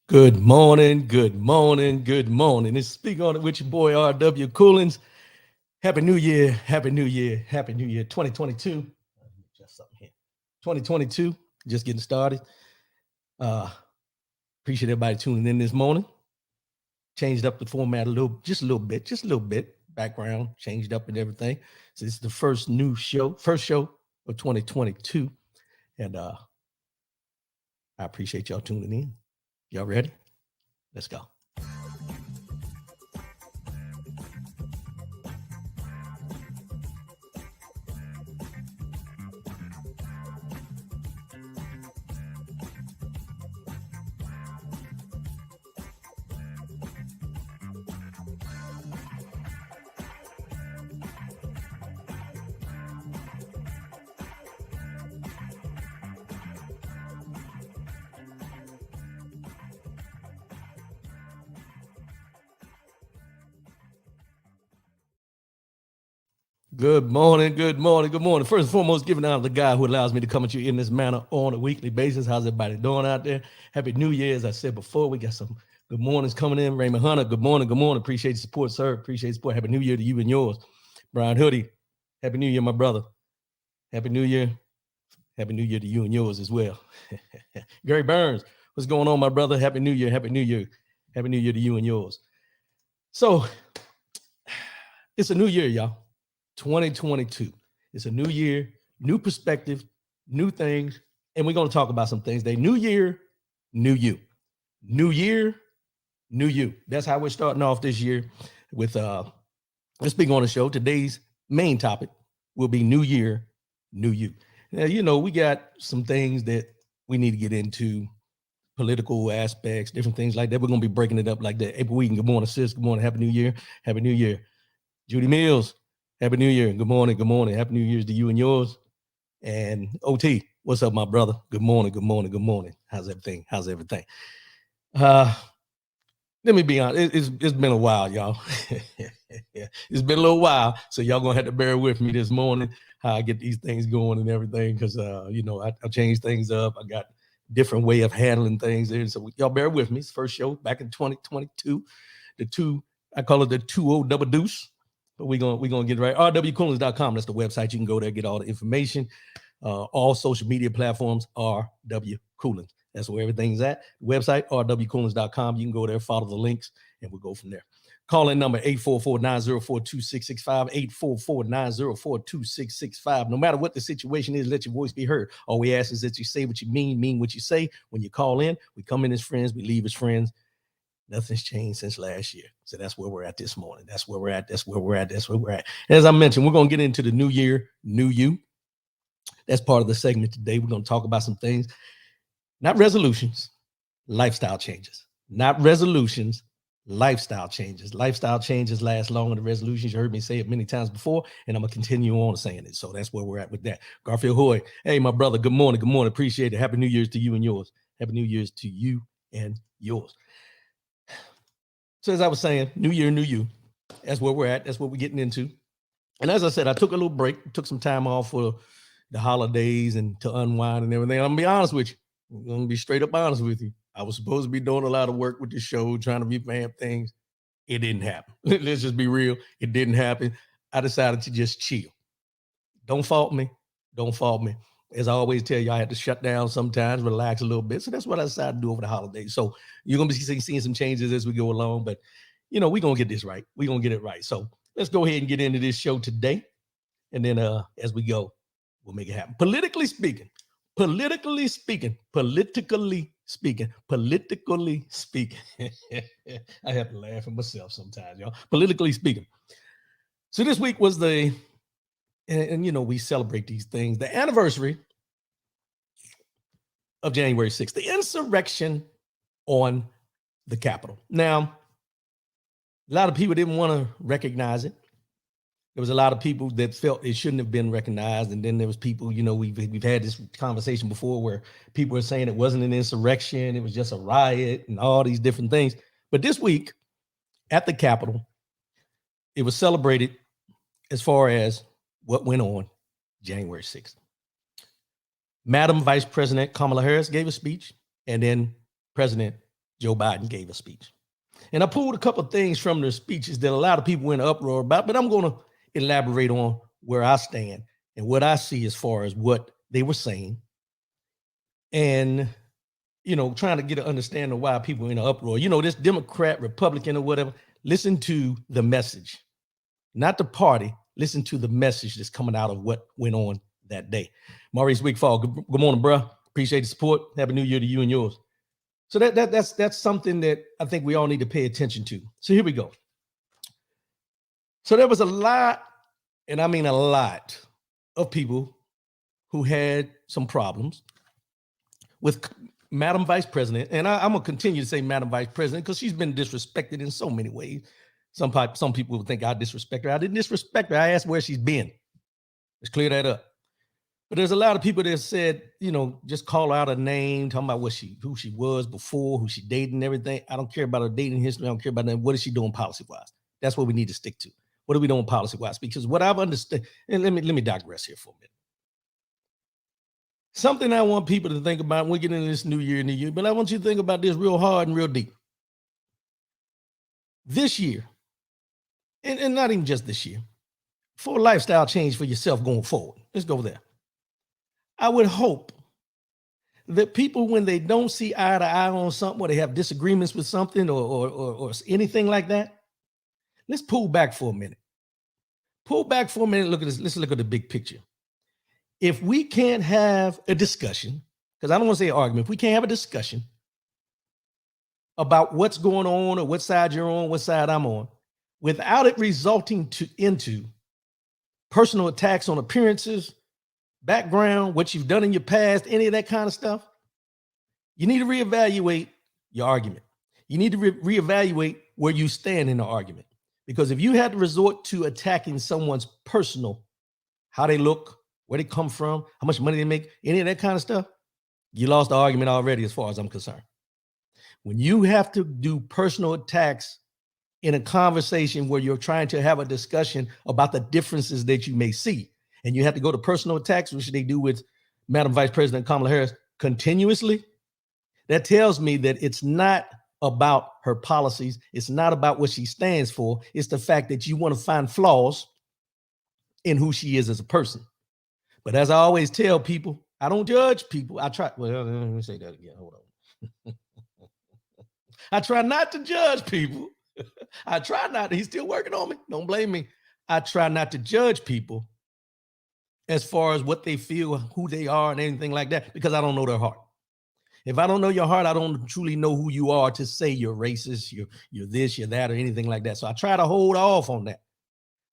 Good morning, good morning, good morning. It's Speak On It with your boy R.W. Collins. Happy New Year, Happy New Year, Happy New Year 2022. Just something here. 2022, just getting started. Uh, Appreciate everybody tuning in this morning. Changed up the format just a little bit. Background changed up and everything. So it's the first show of 2022. And I appreciate y'all tuning in. Y'all ready? Let's go. Good morning, good morning, good morning. First and foremost, giving out the guy who allows me to come at you in this manner on a weekly basis. How's everybody doing out there? Happy New Year. As I said before, we got some good mornings coming in. Raymond Hunter, good morning, good morning. Appreciate the support, sir. Appreciate the support. Happy New Year to you and yours. Brian Hoodie, Happy New Year, my brother. Happy New Year. Happy New Year to you and yours as well. Gary Burns, what's going on, my brother? Happy New Year, Happy New Year. Happy New Year to you and yours. So, it's a new year, y'all. 2022. It's a new year, new perspective, new things, and we're going to talk about some things. New year, new you. New year, new you. That's how we're starting off this year with let's speak on the show. Today's main topic will be new year, new you. Now, we got some things that we need to get into, political aspects, different things like that. We're going to be breaking it up like that. April Week, good morning, sis. Good morning. Happy New Year. Happy New Year. Judy Mills, Happy New Year. Good morning. Good morning. Happy New Year's to you and yours. And OT, what's up, my brother? Good morning. Good morning. Good morning. How's everything? How's everything? Let me be honest. It's been a while, y'all. Yeah, it's been a little while. So y'all gonna have to bear with me this morning, how I get these things going and everything. Cause I changed things up. I got different way of handling things there. So y'all bear with me. It's the first show back in 2022. I call it the 2-0 double deuce. But we're gonna get it right. rwcoolins.com. That's the website. You can go there, get all the information. All social media platforms, RW Coolins. That's where everything's at. Website, rwcoolins.com. You can go there, follow the links, and we'll go from there. Call in number 844-904-2665, 844-904-2665. No matter what the situation is, let your voice be heard. All we ask is that you say what you mean what you say. When you call in, we come in as friends, we leave as friends. Nothing's changed since last year. So that's where we're at this morning. That's where we're at. As I mentioned, we're going to get into the new year, new you. That's part of the segment today. We're going to talk about some things, not resolutions, lifestyle changes. Not resolutions, lifestyle changes. Lifestyle changes last longer than resolutions. You heard me say it many times before, and I'm going to continue on saying it. So that's where we're at with that. Garfield Hoy, hey, my brother, good morning. Good morning. Appreciate it. Happy New Year's to you and yours. Happy New Year's to you and yours. So as I was saying, new year, new you. That's where we're at. That's what we're getting into. And as I said, I took a little break, took some time off for the holidays and to unwind and everything. I'm going to be honest with you. I'm going to be straight up honest with you. I was supposed to be doing a lot of work with the show, trying to revamp things. It didn't happen. Let's just be real. It didn't happen. I decided to just chill. Don't fault me. Don't fault me. As I always tell you, I had to shut down sometimes, relax a little bit. So that's what I decided to do over the holidays. So you're going to be seeing some changes as we go along. But, we're going to get this right. We're going to get it right. So let's go ahead and get into this show today. And then as we go, we'll make it happen. Politically speaking, I have to laugh at myself sometimes, y'all. Politically speaking. So this week was and we celebrate these things, the anniversary of January 6th, the insurrection on the Capitol. Now, a lot of people didn't want to recognize it. There was a lot of people that felt it shouldn't have been recognized. And then there was people, we've had this conversation before where people were saying it wasn't an insurrection, it was just a riot and all these different things. But this week at the Capitol, it was celebrated as far as what went on January 6th. Madam Vice President Kamala Harris gave a speech, and then President Joe Biden gave a speech. And I pulled a couple of things from their speeches that a lot of people were in uproar about, but I'm going to elaborate on where I stand and what I see as far as what they were saying. And, trying to get an understanding of why people are in an uproar. This Democrat, Republican, or whatever, listen to the message, not the party. Listen to the message that's coming out of what went on that day. Maurice Wigfall, good morning, bro. Appreciate the support. Happy New Year to you and yours. So that's something that I think we all need to pay attention to. So here we go. So there was a lot, and I mean a lot, of people who had some problems with Madam Vice President. And I'm going to continue to say Madam Vice President because she's been disrespected in so many ways. Some people would think I disrespect her. I didn't disrespect her. I asked where she's been. Let's clear that up. But there's a lot of people that said, just call out a name, talking about who she was before, who she dated and everything. I don't care about her dating history. I don't care about that. What is she doing policy-wise? That's what we need to stick to. What are we doing policy-wise? Because what I've understood, and let me digress here for a minute. Something I want people to think about, we're getting into this new year, but I want you to think about this real hard and real deep. This year, and not even just this year, for a lifestyle change for yourself going forward. Let's go there. I would hope that people, when they don't see eye to eye on something, or they have disagreements with something or anything like that, let's pull back for a minute. Look at this. Let's look at the big picture. If we can't have a discussion, because I don't want to say argument, if we can't have a discussion about what's going on or what side you're on, what side I'm on, without it resulting into personal attacks on appearances, background, what you've done in your past, any of that kind of stuff, you need to reevaluate your argument. You need to reevaluate where you stand in the argument. Because if you had to resort to attacking someone's personal, how they look, where they come from, how much money they make, any of that kind of stuff, you lost the argument already as far as I'm concerned. When you have to do personal attacks in a conversation where you're trying to have a discussion about the differences that you may see, and you have to go to personal attacks, which they do with Madam Vice President Kamala Harris continuously, that tells me that it's not about her policies. It's not about what she stands for. It's the fact that you want to find flaws in who she is as a person. But as I always tell people, I don't judge people. Let me say that again. Hold on. I try not to judge people. I try not to. He's still working on me. Don't blame me. I try not to judge people as far as what they feel, who they are, and anything like that, because I don't know their heart. If I don't know your heart, I don't truly know who you are to say you're racist, you're this, you're that, or anything like that. So I try to hold off on that.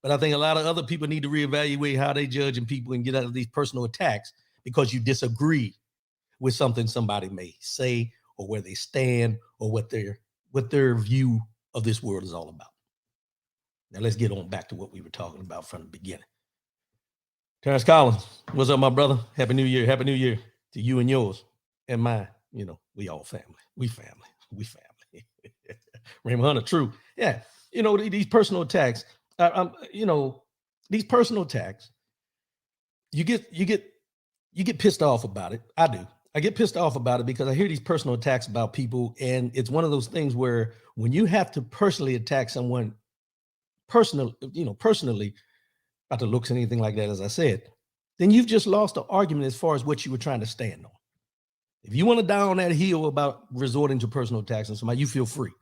But I think a lot of other people need to reevaluate how they judging people and get out of these personal attacks because you disagree with something somebody may say or where they stand or what their view of this world is all about. Now let's get on back to what we were talking about from the beginning. Terence Collins, what's up, my brother? Happy New Year. Happy New Year to you and yours and mine. We all family. We family. Raymond Hunter, true. Yeah. These personal attacks, these personal attacks, you get pissed off about it. I do. I get pissed off about it because I hear these personal attacks about people. And it's one of those things where when you have to personally attack someone personally, about the looks and anything like that, as I said, then you've just lost the argument as far as what you were trying to stand on. If you want to die on that hill about resorting to personal attacks on somebody, you feel free.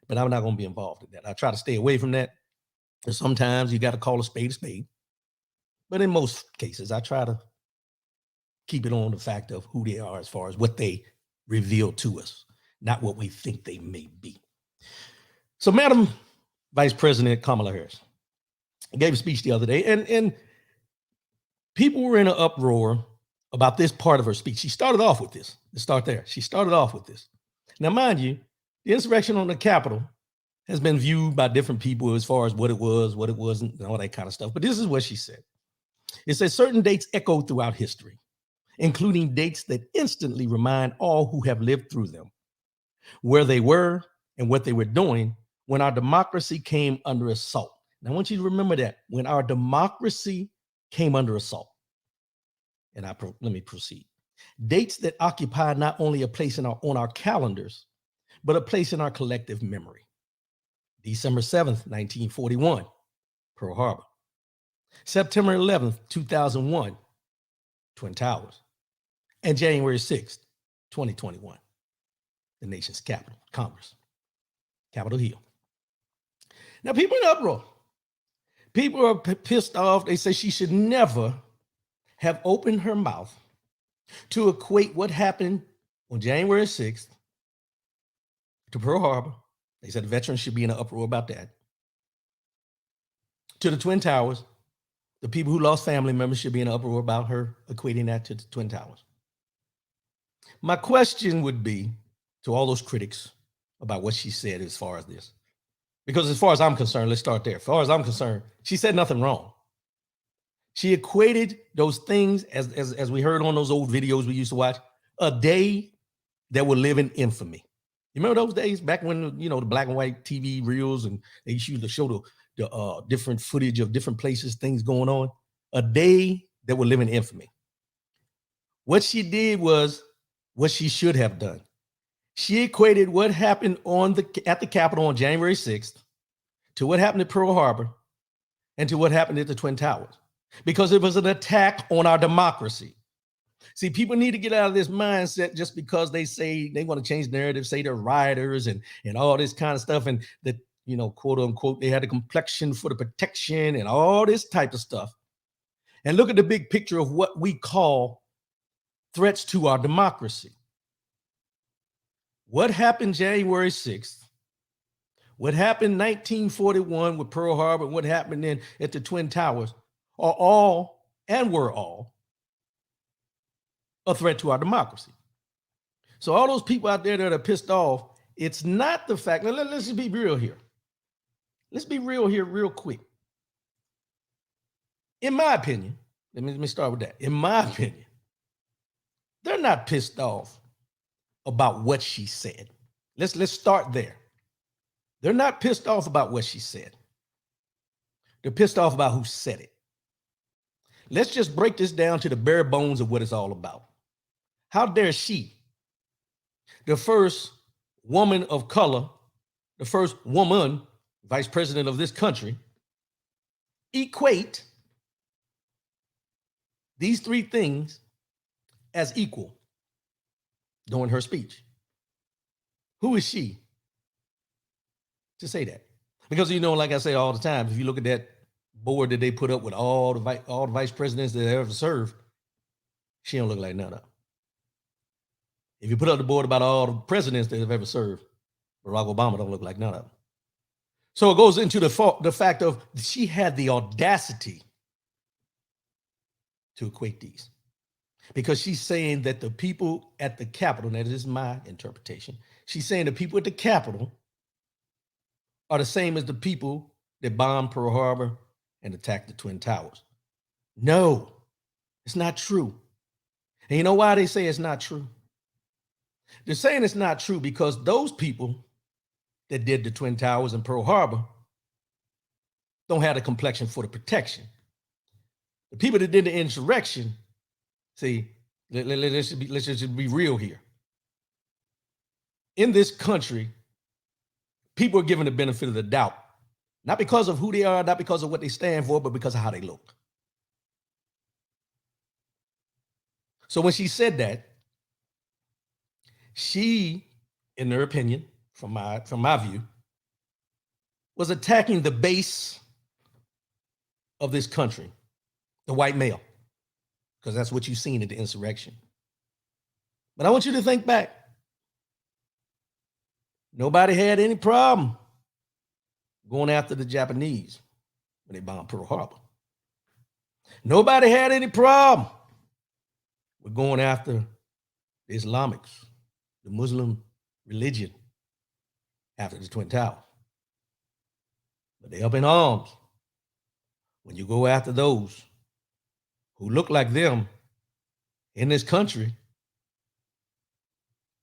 But I'm not going to be involved in that. I try to stay away from that. And sometimes you got to call a spade a spade. But in most cases, I try to keep it on the fact of who they are as far as what they reveal to us, not what we think they may be. So Madam Vice President Kamala Harris gave a speech the other day, and people were in an uproar about this part of her speech. She started off with this. Let's start there. She started off with this. Now, mind you, the insurrection on the Capitol has been viewed by different people as far as what it was, what it wasn't, and all that kind of stuff. But this is what she said. It says certain dates echo throughout history, including dates that instantly remind all who have lived through them where they were and what they were doing when our democracy came under assault. Now, I want you to remember that when our democracy came under assault. And let me proceed. Dates that occupy not only a place on our calendars, but a place in our collective memory. December 7th, 1941, Pearl Harbor. September 11th, 2001, Twin Towers. And January 6th, 2021, the nation's capital, Congress, Capitol Hill. Now, people in uproar. People are pissed off. They say she should never have opened her mouth to equate what happened on January 6th to Pearl Harbor. They said the veterans should be in an uproar about that. To the Twin Towers, the people who lost family members should be in an uproar about her equating that to the Twin Towers. My question would be to all those critics about what she said as far as this. Because as far as I'm concerned, let's start there. As far as I'm concerned, she said nothing wrong. She equated those things, as we heard on those old videos we used to watch, a day that will live in infamy. You remember those days back when, the black and white TV reels and they used to show the different footage of different places, things going on? A day that will live in infamy. What she did was what she should have done. She equated what happened at the Capitol on January 6th to what happened at Pearl Harbor and to what happened at the Twin Towers, because it was an attack on our democracy. See, people need to get out of this mindset just because they say they want to change the narrative, say they're rioters and all this kind of stuff, and that, quote unquote, they had a complexion for the protection and all this type of stuff. And look at the big picture of what we call threats to our democracy. What happened January 6th, what happened 1941 with Pearl Harbor, what happened then at the Twin Towers are all, and were all, a threat to our democracy. So all those people out there that are pissed off, it's not the fact. Now, let's just be real here. Let's be real here real quick. In my opinion, let me start with that. In my opinion, they're not pissed off about what she said. Let's start there. They're not pissed off about what she said. They're pissed off about who said it. Let's just break this down to the bare bones of what it's all about. How dare she, the first woman of color, the first woman vice president of this country, equate these three things as equal during her speech? Who is she to say that? Because, like I say all the time, if you look at that board that they put up with all the vice presidents that ever served, she don't look like none of them. If you put up the board about all the presidents that have ever served, Barack Obama don't look like none of them. So it goes into the fact of she had the audacity to equate these, because she's saying that the people at the Capitol, now this is my interpretation, she's saying the people at the Capitol are the same as the people that bombed Pearl Harbor and attacked the Twin Towers. No, it's not true. And you know why they say it's not true? They're saying it's not true because those people that did the Twin Towers and Pearl Harbor don't have the complexion for the protection. The people that did the insurrection, see, let's just be real here. In this country, people are given the benefit of the doubt, not because of who they are, not because of what they stand for, but because of how they look. So when she said that, she, in her opinion, from my view, was attacking the base of this country, the white male, because that's what you've seen in the insurrection. But I want you to think back. Nobody had any problem going after the Japanese when they bombed Pearl Harbor. Nobody had any problem with going after the Islamics, the Muslim religion, after the Twin Towers. But they up in arms when you go after those who look like them in this country,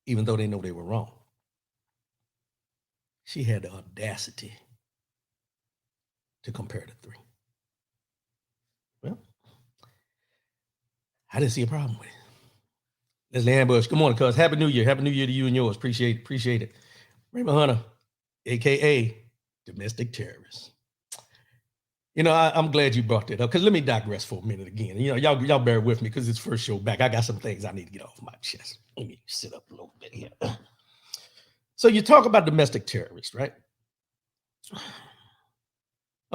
even though they know they were wrong. She had the audacity to compare the three. Well, I didn't see a problem with it. Leslie Ambush, good morning, cuz. Happy New Year. Happy New Year to you and yours. Appreciate it. Raymond Hunter, AKA domestic terrorist. I'm glad you brought that up because let me digress for a minute again. Y'all bear with me because it's first show back. I got some things I need to get off my chest. Let me sit up a little bit here. So you talk about domestic terrorists, right? I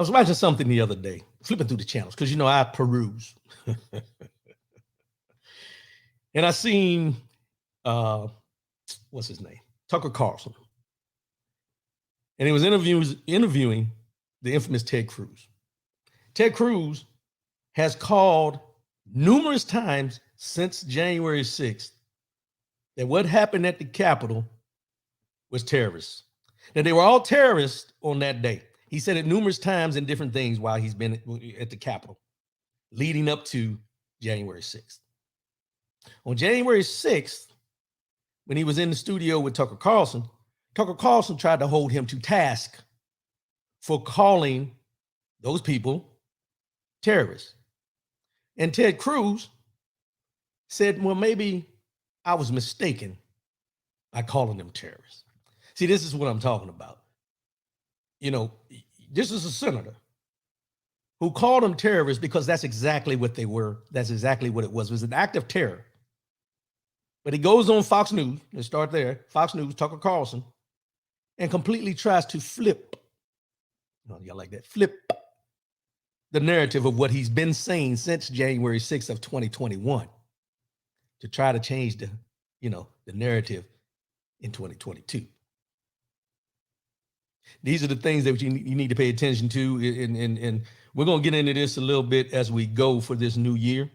was watching something the other day, flipping through the channels because I peruse, and I seen what's his name, Tucker Carlson, and he was interviewing the infamous Ted Cruz. Ted Cruz has called numerous times since January 6th that what happened at the Capitol was terrorists. That they were all terrorists on that day. He said it numerous times in different things while he's been at the Capitol, leading up to January 6th. On January 6th, when he was in the studio with Tucker Carlson tried to hold him to task for calling those people terrorists. And Ted Cruz said, well, maybe I was mistaken by calling them terrorists. See, this is what I'm talking about. This is a senator who called them terrorists because that's exactly what they were. That's exactly what it was. It was an act of terror. But he goes on Fox News, let's start there, Fox News, Tucker Carlson, and completely tries to flip, y'all like that, flip the narrative of what he's been saying since January 6th of 2021 to try to change the narrative in 2022. These are the things that you need to pay attention to, and we're going to get into this a little bit as we go for this new year.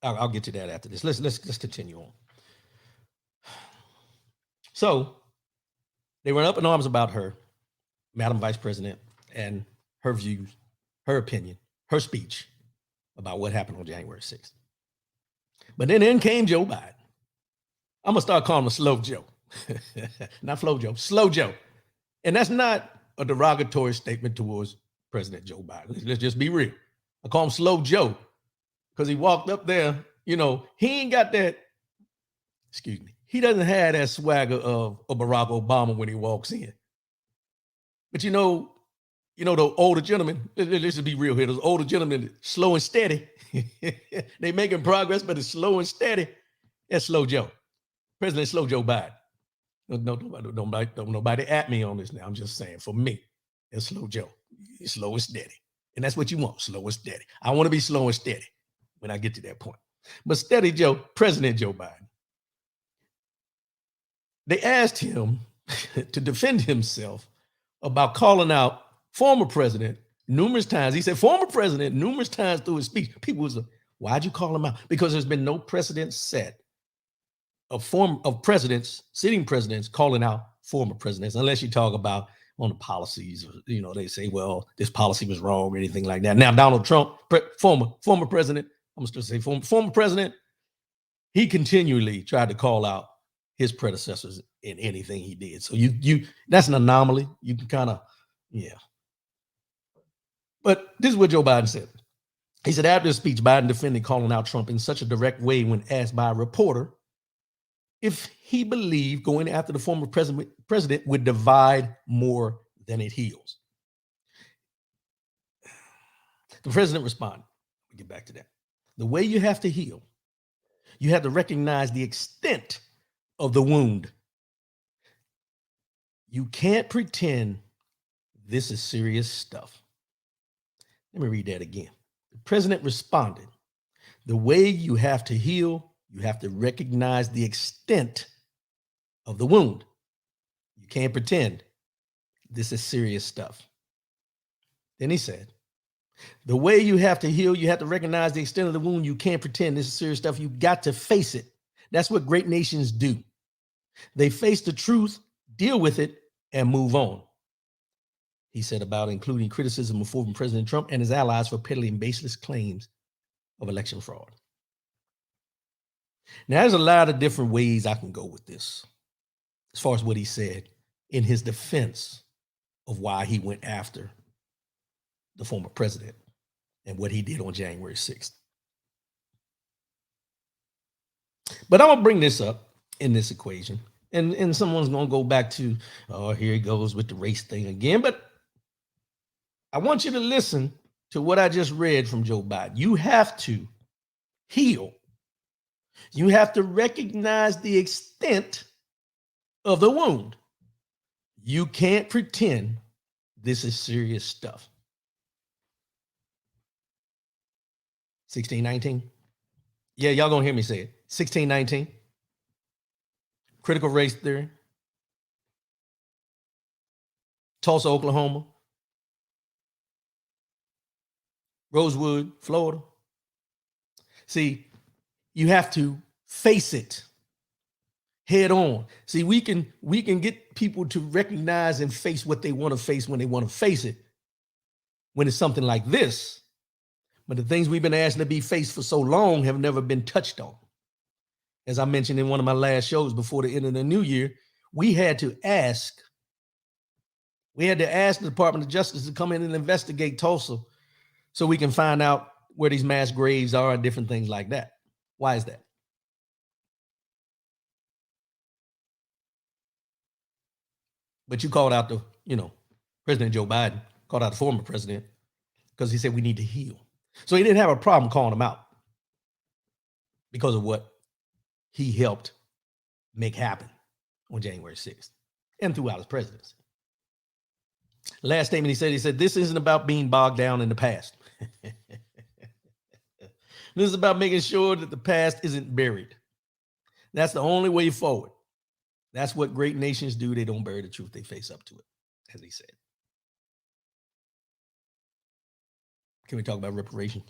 I'll get to that after this. Let's continue on. So they were up in arms about her, Madam Vice President, and her views, her opinion, her speech about what happened on January 6th. But then in came Joe Biden. I'm going to start calling him Slow Joe. Not Flo Joe, Slow Joe. And that's not a derogatory statement towards President Joe Biden. Let's just be real. I call him Slow Joe because he walked up there, he ain't got that, he doesn't have that swagger of Barack Obama when he walks in. But the older gentlemen, let's just be real here, those older gentlemen, slow and steady. They making progress, but it's slow and steady. That's Slow Joe. President Slow Joe Biden. Don't nobody at me on this now. I'm just saying, for me, it's Slow Joe. It's slow and steady. And that's what you want, slow and steady. I want to be slow and steady when I get to that point. But Steady Joe, President Joe Biden, they asked him to defend himself about calling out former president numerous times. He said former president numerous times through his speech. People was like, why'd you call him out? Because there's been no precedent set of presidents, sitting presidents calling out former presidents, unless you talk about on the policies, they say, well, this policy was wrong or anything like that. Now, Donald Trump, former president, I'm still say former president, he continually tried to call out his predecessors in anything he did. So you that's an anomaly. You can kind of, yeah. But this is what Joe Biden said. He said after his speech, Biden defended calling out Trump in such a direct way when asked by a reporter if he believed going after the former president would divide more than it heals. The president responded. We'll get back to that. The way you have to heal, you have to recognize the extent of the wound. You can't pretend this is serious stuff. Let me read that again. The president responded. The way you have to heal, you have to recognize the extent of the wound. You can't pretend this is serious stuff. Then he said, the way you have to heal, you have to recognize the extent of the wound. You can't pretend this is serious stuff. You got to face it. That's what great nations do. They face the truth, deal with it, and move on. He said about including criticism of former President Trump and his allies for peddling baseless claims of election fraud. Now, there's a lot of different ways I can go with this, as far as what he said in his defense of why he went after the former president and what he did on January 6th. But I'm going to bring this up in this equation And someone's gonna go back to, oh, here he goes with the race thing again. But I want you to listen to what I just read from Joe Biden. You have to heal. You have to recognize the extent of the wound. You can't pretend this is serious stuff. 1619. Yeah, y'all gonna hear me say it. 1619. Critical race theory. Tulsa, Oklahoma. Rosewood, Florida. See, you have to face it head on. See, we can get people to recognize and face what they want to face when they want to face it. When it's something like this, but the things we've been asked to be faced for so long have never been touched on. As I mentioned in one of my last shows before the end of the new year, we had to ask the Department of Justice to come in and investigate Tulsa so we can find out where these mass graves are and different things like that. Why is that? But you called out President Joe Biden called out the former president because he said we need to heal. So he didn't have a problem calling him out because of what he helped make happen on January 6th and throughout his presidency. Last statement he said, this isn't about being bogged down in the past. This is about making sure that the past isn't buried. That's the only way forward. That's what great nations do. They don't bury the truth. They face up to it, as he said. Can we talk about reparations?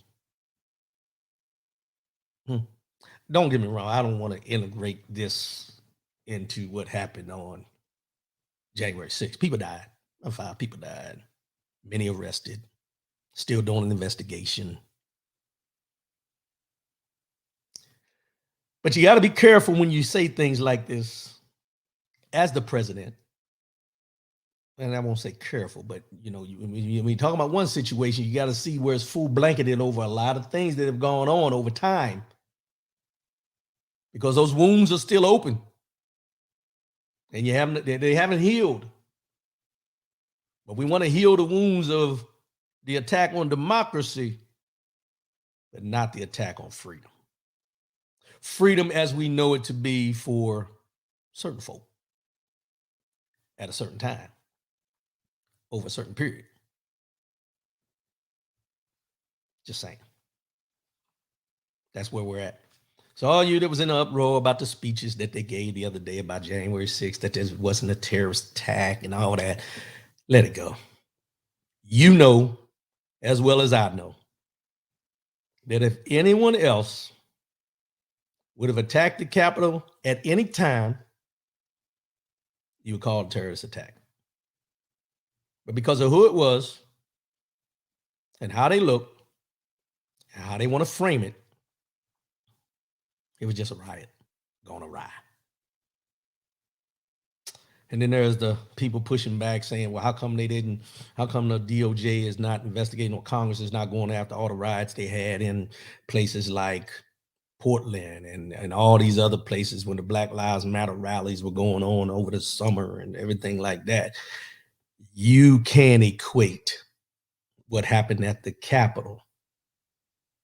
Don't get me wrong. I don't want to integrate this into what happened on January 6th. People died. 5 people died. Many arrested. Still doing an investigation. But you got to be careful when you say things like this as the president. And I won't say careful, but when you talk about one situation, you got to see where it's full blanketed over a lot of things that have gone on over time. Because those wounds are still open. And they haven't healed. But we want to heal the wounds of the attack on democracy, but not the attack on freedom. Freedom as we know it to be for certain folk at a certain time, over a certain period. Just saying. That's where we're at. So all you that was in an uproar about the speeches that they gave the other day about January 6th, that there wasn't a terrorist attack and all that, let it go. You know, as well as I know, that if anyone else would have attacked the Capitol at any time, you would call it a terrorist attack. But because of who it was and how they looked and how they want to frame it, it was just a riot gone awry. And then there's the people pushing back saying, well, how come the DOJ is not investigating, or Congress is not going after all the riots they had in places like Portland and all these other places when the Black Lives Matter rallies were going on over the summer and everything like that. You can't equate what happened at the Capitol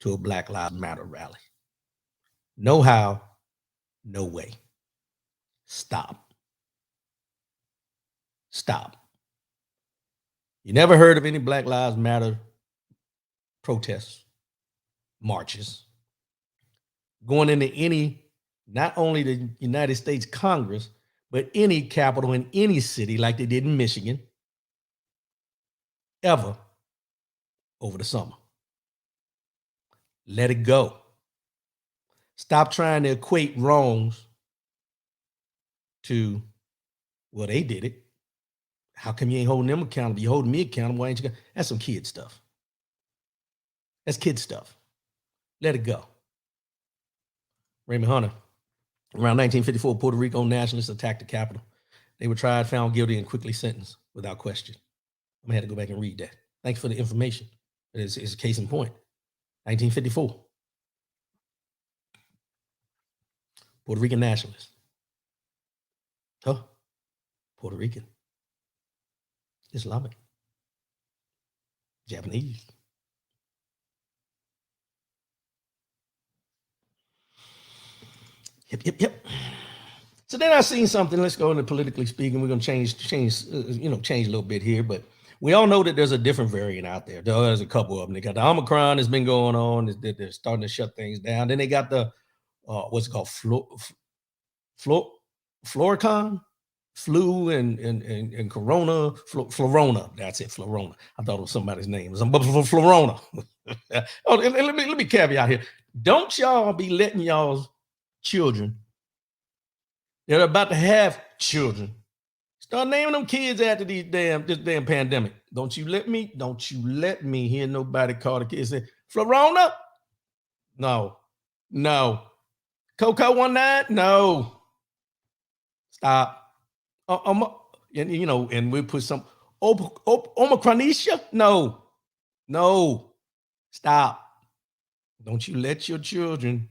to a Black Lives Matter rally. No how, no way. Stop. You never heard of any Black Lives Matter protests, marches, going into any, not only the United States Congress, but any capital in any city like they did in Michigan, ever over the summer. Let it go. Stop trying to equate wrongs to, well, they did it. How come you ain't holding them accountable? You holding me accountable. Why ain't you? That's some kid stuff. That's kid stuff. Let it go. Raymond Hunter, around 1954, Puerto Rico nationalists attacked the Capitol. They were tried, found guilty, and quickly sentenced without question. I'm gonna have to go back and read that. Thanks for the information. It's a case in point. 1954. Puerto Rican nationalists. Oh, Puerto Rican, Islamic, Japanese. Yep. So then I seen something. Let's go into politically speaking. We're gonna change a little bit here, but we all know that there's a different variant out there. There's a couple of them. They got the Omicron that's been going on. They're starting to shut things down. Then they got the what's it called, Flo, Floricon, flu and Corona, Florona. That's it, Florona. I thought it was somebody's name. But Florona. Oh, let me caveat here. Don't y'all be letting y'all's children that are about to have children start naming them kids after this damn pandemic. Don't you let me hear nobody call the kids say Florona? No. Coco 19? No. Stop. And we put some Omicronesia? No. Stop. Don't you let your children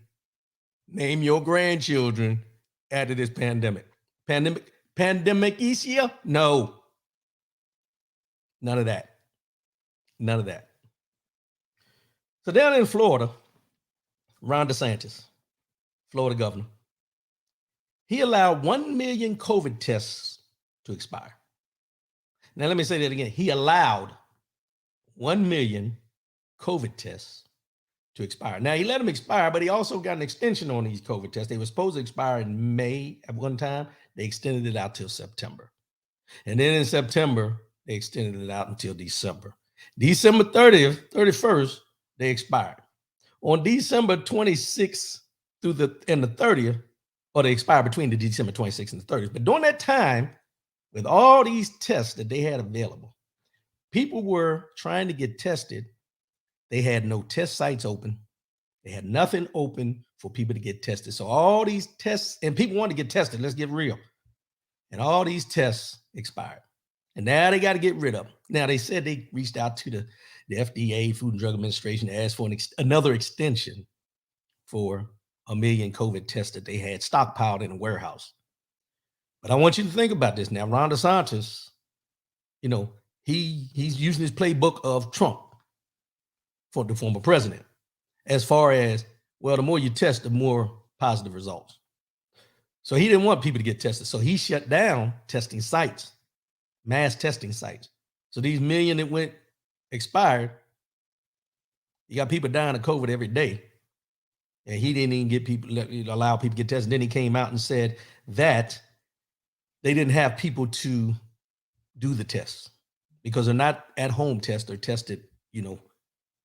name your grandchildren after this pandemic. Pandemicia? No. None of that. So down in Florida, Ron DeSantis, Florida governor, he allowed 1 million COVID tests to expire. Now, let me say that again. He allowed 1 million COVID tests to expire. Now, he let them expire, but he also got an extension on these COVID tests. They were supposed to expire in May at one time. They extended it out till September. And then in September, they extended it out until December. December 30th, 31st, they expired. On December 26th through the 30th, or they expired between the December 26th and the 30th. But during that time, with all these tests that they had available, people were trying to get tested. They had no test sites open. They had nothing open for people to get tested. So all these tests, and people wanted to get tested, let's get real. And all these tests expired. And now they got to get rid of them. Now, they said they reached out to the FDA, Food and Drug Administration, to ask for another extension for 1 million COVID tests that they had stockpiled in a warehouse. But I want you to think about this now. Ron DeSantis, he's using his playbook of Trump for the former president, as far as, well, the more you test, the more positive results. So he didn't want people to get tested. So he shut down testing sites, mass testing sites. So these million that went expired, you got people dying of COVID every day. And he didn't even allow people to get tested. Then he came out and said that they didn't have people to do the tests because they're not at-home tests. They're tested,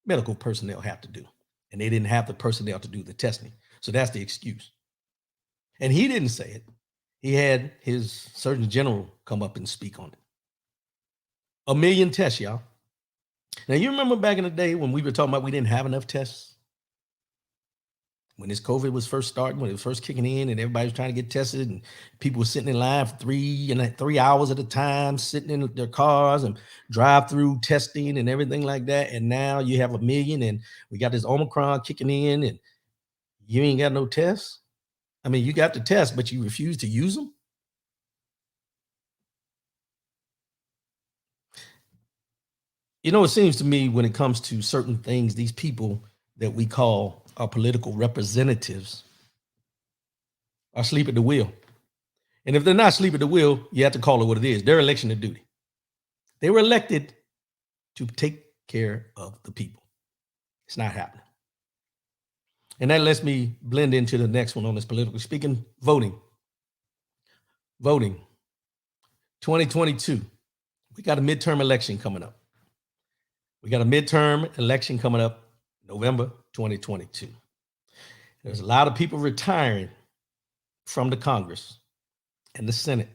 medical personnel have to do. And they didn't have the personnel to do the testing. So that's the excuse. And he didn't say it. He had his Surgeon General come up and speak on it. 1 million tests, y'all. Now, you remember back in the day when we were talking about we didn't have enough tests? When this COVID was first starting, when it was first kicking in and everybody was trying to get tested and people were sitting in line for 3 hours at a time, sitting in their cars and drive-through testing and everything like that. And now you have 1 million and we got this Omicron kicking in and you ain't got no tests. I mean, you got the tests, but you refuse to use them. It seems to me when it comes to certain things, these people that we call our political representatives are asleep at the wheel. And if they're not asleep at the wheel, you have to call it what it is. They're election of duty. They were elected to take care of the people. It's not happening. And that lets me blend into the next one on this politically speaking, voting. 2022. We got a midterm election coming up. November 2022. There's a lot of people retiring from the Congress and the Senate.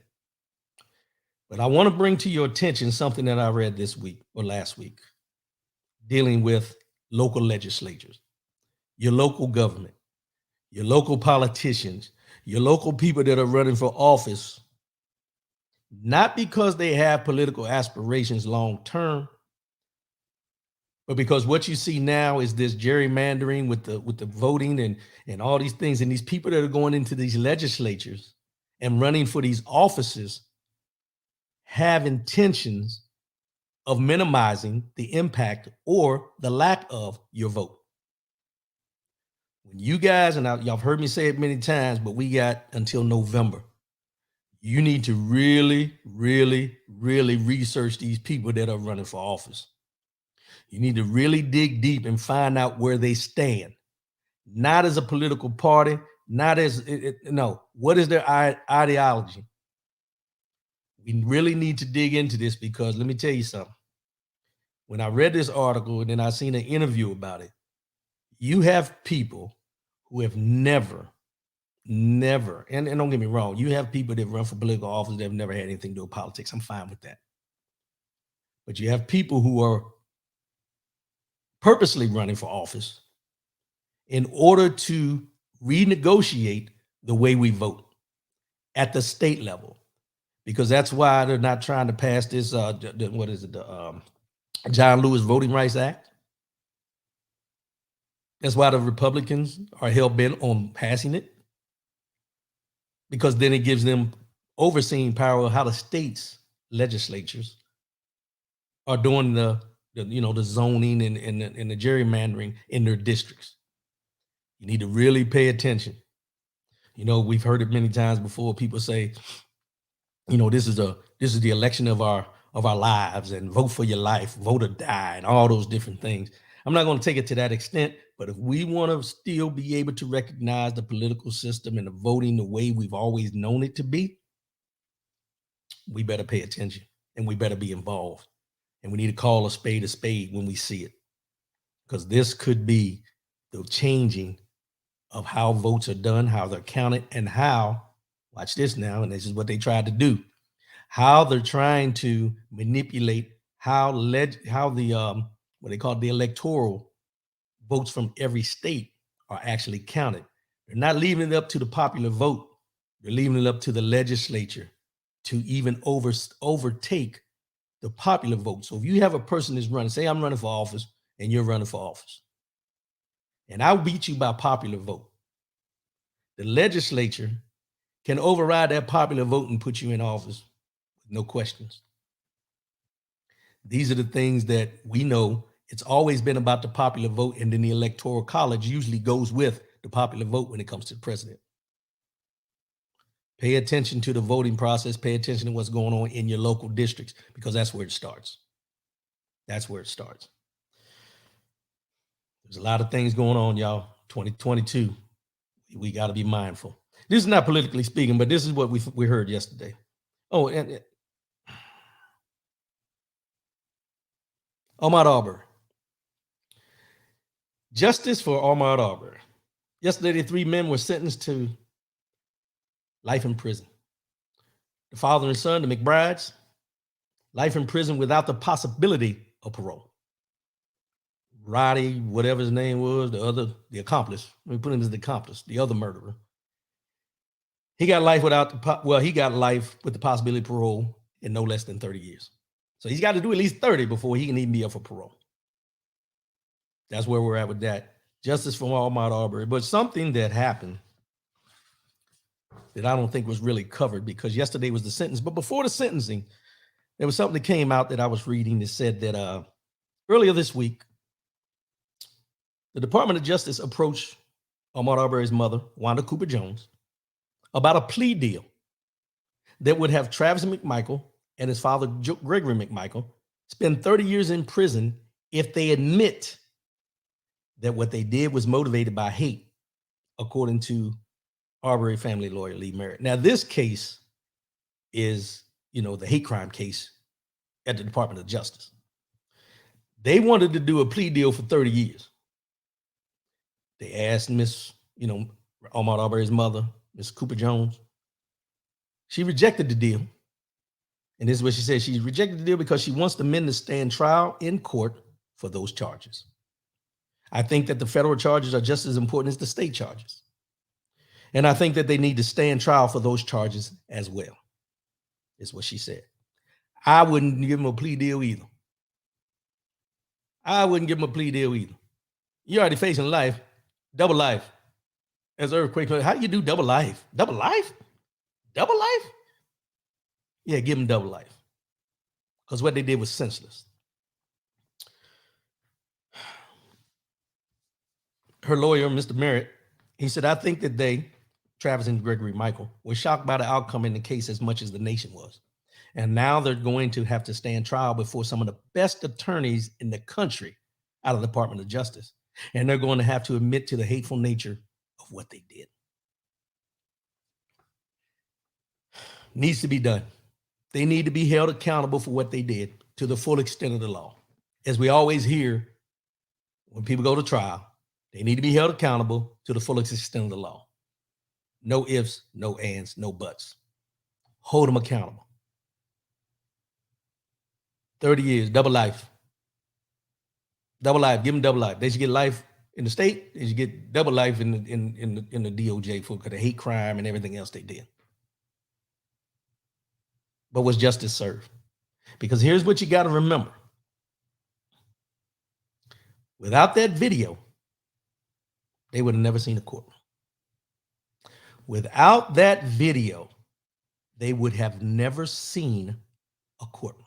But I want to bring to your attention something that I read this week or last week, dealing with local legislatures, your local government, your local politicians, your local people that are running for office, not because they have political aspirations long term, but because what you see now is this gerrymandering with the voting and all these things, and these people that are going into these legislatures and running for these offices have intentions of minimizing the impact or the lack of your vote. When you guys, and y'all have heard me say it many times, but we got until November. You need to really, really, really research these people that are running for office. You need to really dig deep and find out where they stand, not as a political party, not as, no, what is their ideology? We really need to dig into this because let me tell you something. When I read this article and then I seen an interview about it, you have people who have never, and don't get me wrong, you have people that run for political office that have never had anything to do with politics. I'm fine with that. But you have people who are purposely running for office in order to renegotiate the way we vote at the state level, because that's why they're not trying to pass this, what is it, the John Lewis Voting Rights Act. That's why the Republicans are hell-bent on passing it, because then it gives them overseeing power of how the states' legislatures are doing the zoning and the gerrymandering in their districts. You need to really pay attention. We've heard it many times before. People say, this is the election of our lives, and vote for your life, vote or die, and all those different things. I'm not going to take it to that extent, but if we want to still be able to recognize the political system and the voting the way we've always known it to be, we better pay attention and we better be involved. And we need to call a spade when we see it, because this could be the changing of how votes are done, how they're counted, and how, watch this now, and this is what they tried to do, how they're trying to manipulate how the what they call the electoral votes from every state are actually counted. They're not leaving it up to the popular vote. They're leaving it up to the legislature to even overtake the popular vote. So if you have a person that's running, say I'm running for office and you're running for office, and I'll beat you by popular vote, the legislature can override that popular vote and put you in office with no questions. These are the things that we know. It's always been about the popular vote, and then the electoral college usually goes with the popular vote when it comes to the president. Pay attention to the voting process. Pay attention to what's going on in your local districts, because that's where it starts. That's where it starts. There's a lot of things going on, y'all. 2022, we got to be mindful. This is not politically speaking, but this is what we heard yesterday. Oh, and Ahmaud Arbery. Justice for Ahmaud Arbery. Yesterday, the 3 men were sentenced to life in prison. The father and son, the McBrides, life in prison without the possibility of parole. Roddy, whatever his name was, the accomplice, we put him as the accomplice, the other murderer. He got life he got life with the possibility of parole in no less than 30 years. So he's got to do at least 30 before he can even be up for parole. That's where we're at with that. Justice for Ahmaud Arbery. But something that happened that I don't think was really covered, because yesterday was the sentence. But before the sentencing, there was something that came out that I was reading that said that earlier this week, the Department of Justice approached Ahmaud Arbery's mother, Wanda Cooper Jones, about a plea deal that would have Travis McMichael and his father, Gregory McMichael, spend 30 years in prison if they admit that what they did was motivated by hate, according to Arbery family lawyer Lee Merritt. Now, this case is, the hate crime case at the Department of Justice. They wanted to do a plea deal for 30 years. They asked Ahmaud Arbery's mother, Miss Cooper Jones. She rejected the deal. And this is what she said. She rejected the deal because she wants the men to stand trial in court for those charges. I think that the federal charges are just as important as the state charges. And I think that they need to stand trial for those charges as well, is what she said. I wouldn't give him a plea deal either. You're already facing life, double life. As earthquake, how do you do double life? Double life? Double life? Yeah, give them double life. Because what they did was senseless. Her lawyer, Mr. Merritt, he said, I think that they, Travis and Gregory Michael, were shocked by the outcome in the case as much as the nation was. And now they're going to have to stand trial before some of the best attorneys in the country out of the Department of Justice. And they're going to have to admit to the hateful nature of what they did. Needs to be done. They need to be held accountable for what they did to the full extent of the law. As we always hear when people go to trial, they need to be held accountable to the full extent of the law. No ifs, no ands, no buts. Hold them accountable. 30 years, double life. Double life, give them double life. They should get life in the state. They should get double life in the DOJ for the hate crime and everything else they did. But was justice served? Because here's what you got to remember. Without that video, they would have never seen a courtroom. Without that video, they would have never seen a courtroom.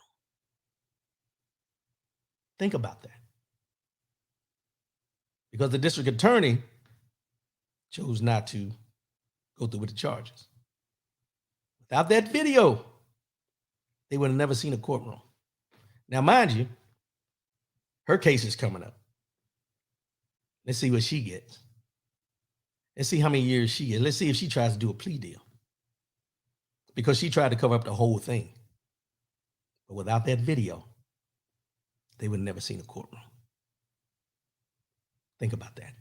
Think about that. Because the district attorney chose not to go through with the charges. Without that video, they would have never seen a courtroom. Now, mind you, her case is coming up. Let's see what she gets. Let's see how many years she gets. Let's see if she tries to do a plea deal. Because she tried to cover up the whole thing. But without that video, they would have never seen a courtroom. Think about that.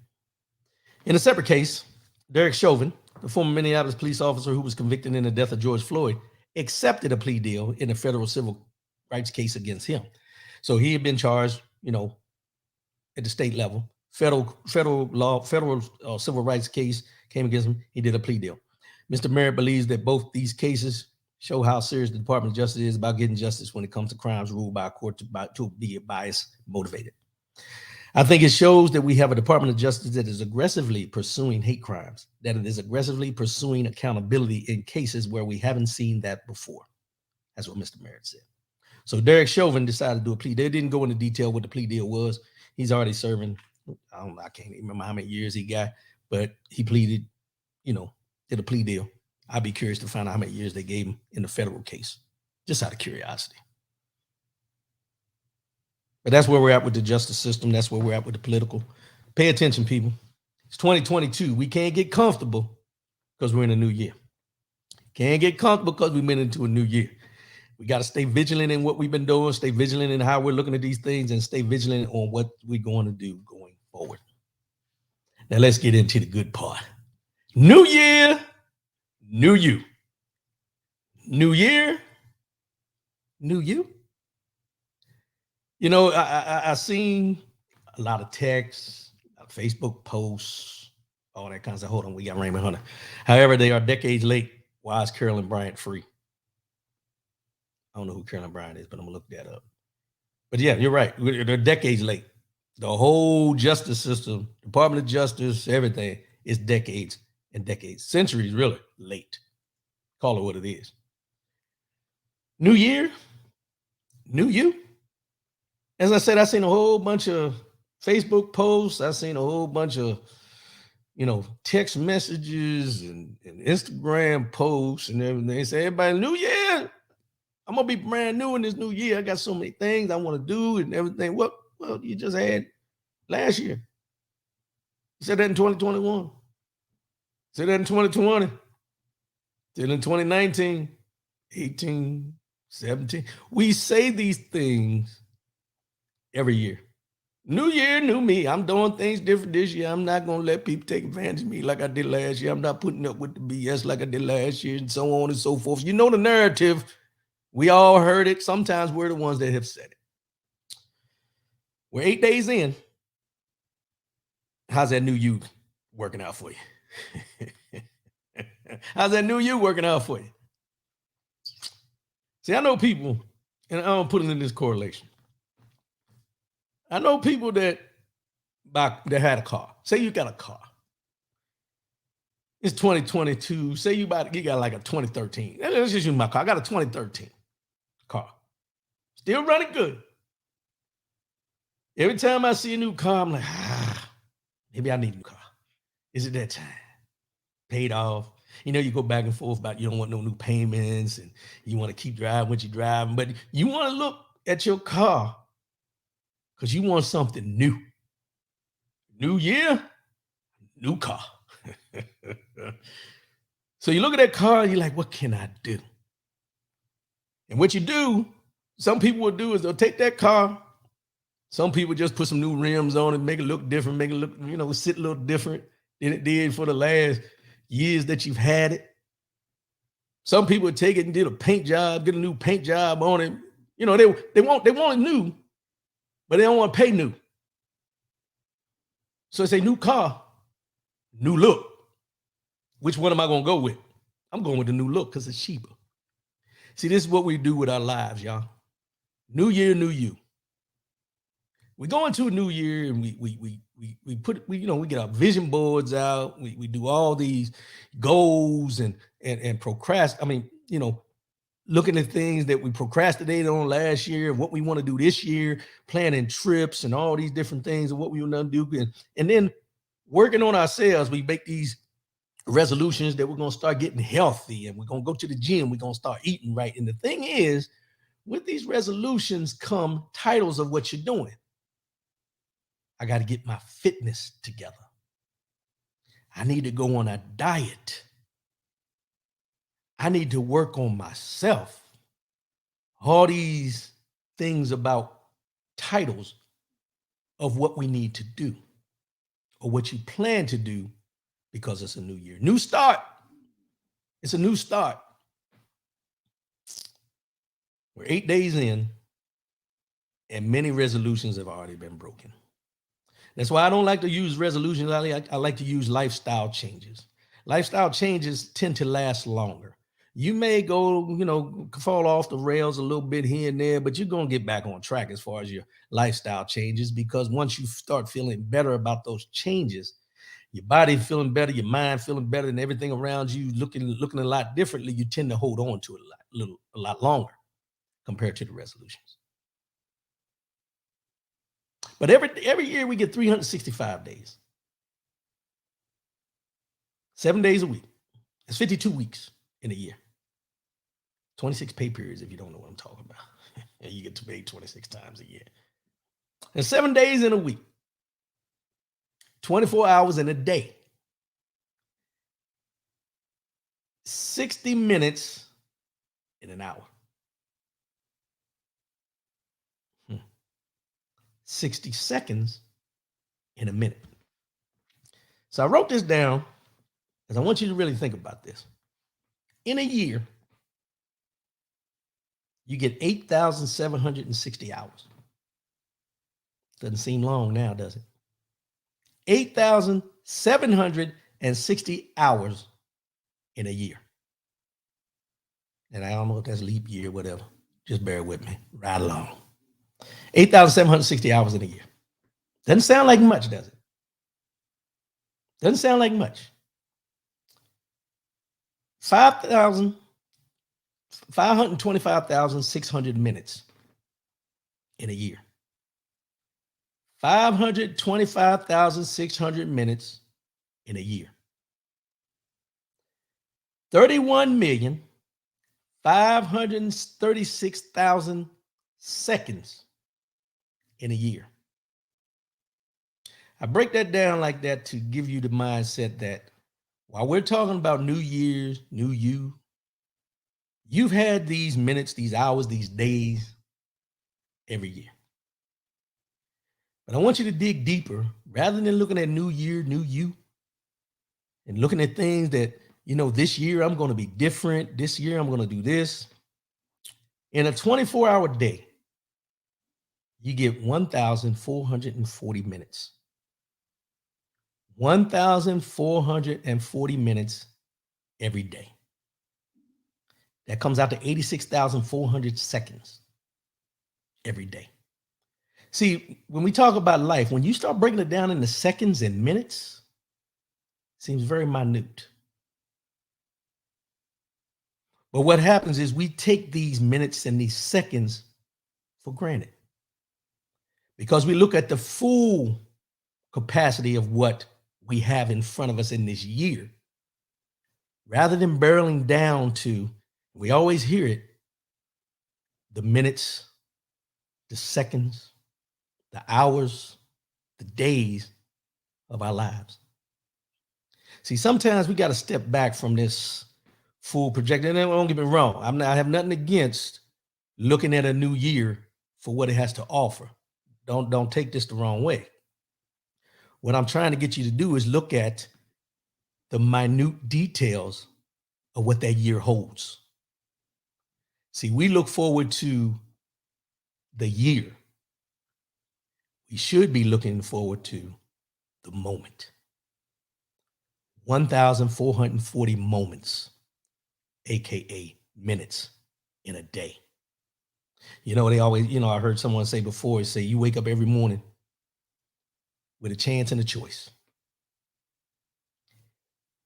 In a separate case, Derek Chauvin, the former Minneapolis police officer who was convicted in the death of George Floyd, accepted a plea deal in a federal civil rights case against him. So he had been charged, at the state level. Federal civil rights case came against him. He did a plea deal. Mr. Merritt believes that both these cases show how serious the Department of Justice is about getting justice when it comes to crimes ruled by a court to be bias motivated. I think it shows that we have a Department of Justice that is aggressively pursuing hate crimes, that it is aggressively pursuing accountability in cases where we haven't seen that before. That's what Mr. Merritt said. So Derek Chauvin decided to do a plea. They didn't go into detail what the plea deal was. He's already serving, I can't even remember how many years he got, but he pleaded, did a plea deal. I'd be curious to find out how many years they gave him in the federal case, just out of curiosity. But that's where we're at with the justice system. That's where we're at with the political. Pay attention, people. It's 2022. We can't get comfortable because we're in a new year. Can't get comfortable because we've been into a new year. We got to stay vigilant in what we've been doing, stay vigilant in how we're looking at these things, and stay vigilant on what we're going to do going forward. Now let's get into the good part. New year, new you. New year, new you. I seen a lot of texts, Facebook posts, all that kind of stuff. Hold on, we got Raymond Hunter. However, they are decades late. Why is Carolyn Bryant free? I don't know who Carolyn Bryant is, but I'm gonna look that up. But yeah, you're right. They're decades late. The whole justice system, Department of Justice, everything is decades and decades, centuries really late. Call it what it is. New year, new you. As I said, I seen a whole bunch of Facebook posts. I seen a whole bunch of, text messages and Instagram posts and everything. They say, everybody, new year. I'm going to be brand new in this new year. I got so many things I want to do and everything. Well, you just had last year. You said that in 2021. Said that in 2020. Said in 2019, 18, 17. We say these things every year. New year, new me. I'm doing things different this year. I'm not going to let people take advantage of me like I did last year. I'm not putting up with the BS like I did last year and so on and so forth. You know the narrative. We all heard it. Sometimes we're the ones that have said it. We're 8 days in. How's that new you working out for you? How's that new you working out for you? See, I know people, and I don't put it in this correlation. I know people that had a car. Say you got a car. It's 2022. Say you got like a 2013. Let's just use my car. I got a 2013 car. Still running good. Every time I see a new car, I'm like, maybe I need a new car. Is it that time? Paid off. You know, you go back and forth about you don't want no new payments and you want to keep driving what you're driving, but you want to look at your car because you want something new. New year, new car. So you look at that car and you're like, what can I do? And what you do, some people will do is they'll take that car. Some people just put some new rims on it, make it look different, make it look, sit a little different than it did for the last years that you've had it. Some people take it and did a paint job, get a new paint job on it. They want it new, but they don't want to pay new. So it's a new car, new look. Which one am I going to go with? I'm going with the new look because it's cheaper. See, this is what we do with our lives, y'all. New year, new you. We go into a new year and we get our vision boards out. We do all these goals and procrastinate. Looking at things that we procrastinated on last year, what we want to do this year, planning trips and all these different things and what we want to do. And then working on ourselves, we make these resolutions that we're going to start getting healthy and we're going to go to the gym. We're going to start eating right. And the thing is, with these resolutions come titles of what you're doing. I got to get my fitness together. I need to go on a diet. I need to work on myself. All these things about titles of what we need to do or what you plan to do because it's a new year. New start. It's a new start. We're 8 days in and many resolutions have already been broken. That's why I don't like to use resolutions. I like to use lifestyle changes. Lifestyle changes tend to last longer. You may go, fall off the rails a little bit here and there, but you're going to get back on track as far as your lifestyle changes, because once you start feeling better about those changes, your body feeling better, your mind feeling better, and everything around you looking a lot differently, you tend to hold on to it a lot longer compared to the resolutions. But every year we get 365 days. 7 days a week. It's 52 weeks in a year. 26 pay periods, if you don't know what I'm talking about. And you get to pay 26 times a year. And 7 days in a week. 24 hours in a day. 60 minutes in an hour. 60 seconds in a minute. So I wrote this down because I want you to really think about this. In a year, you get 8,760 hours. Doesn't seem long now, does it? 8,760 hours in a year. And I don't know if that's leap year, whatever. Just bear with me. Right along. 8,760 hours in a year. Doesn't sound like much, does it? Doesn't sound like much. 525,600 minutes in a year. 525,600 minutes in a year. 31,536,000 seconds in a year. I break that down like that to give you the mindset that while we're talking about New Year's, new you, you've had these minutes, these hours, these days every year. But I want you to dig deeper rather than looking at new year, new you, and looking at things that, this year I'm going to be different. This year I'm going to do this. In a 24-hour day, you get 1,440 minutes. 1,440 minutes every day. That comes out to 86,400 seconds every day. See, when we talk about life, when you start breaking it down into seconds and minutes, it seems very minute. But what happens is we take these minutes and these seconds for granted because we look at the full capacity of what we have in front of us in this year rather than barreling down to, we always hear it, the minutes, the seconds, the hours, the days of our lives. See, sometimes we got to step back from this full projector. And don't get me wrong, I have nothing against looking at a new year for what it has to offer. Don't take this the wrong way. What I'm trying to get you to do is look at the minute details of what that year holds. See, we look forward to the year. We should be looking forward to the moment. 1,440 moments, AKA minutes in a day. You know, they always, I heard someone say before, say you wake up every morning with a chance and a choice.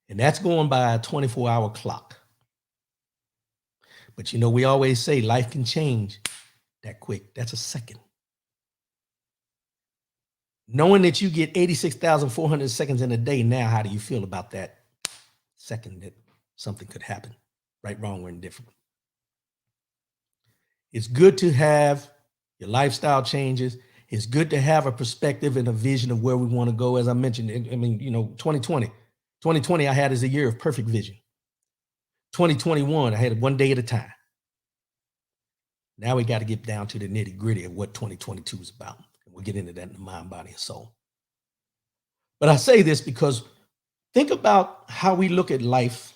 And that's going by a 24-hour clock. But we always say life can change that quick. That's a second. Knowing that you get 86,400 seconds in a day now, how do you feel about that second that something could happen? Right, wrong, or indifferent. It's good to have your lifestyle changes. It's good to have a perspective and a vision of where we want to go. As I mentioned, 2020 I had as a year of perfect vision. 2021, I had it one day at a time. Now we got to get down to the nitty gritty of what 2022 is about. We'll get into that in the mind, body, and soul. But I say this because think about how we look at life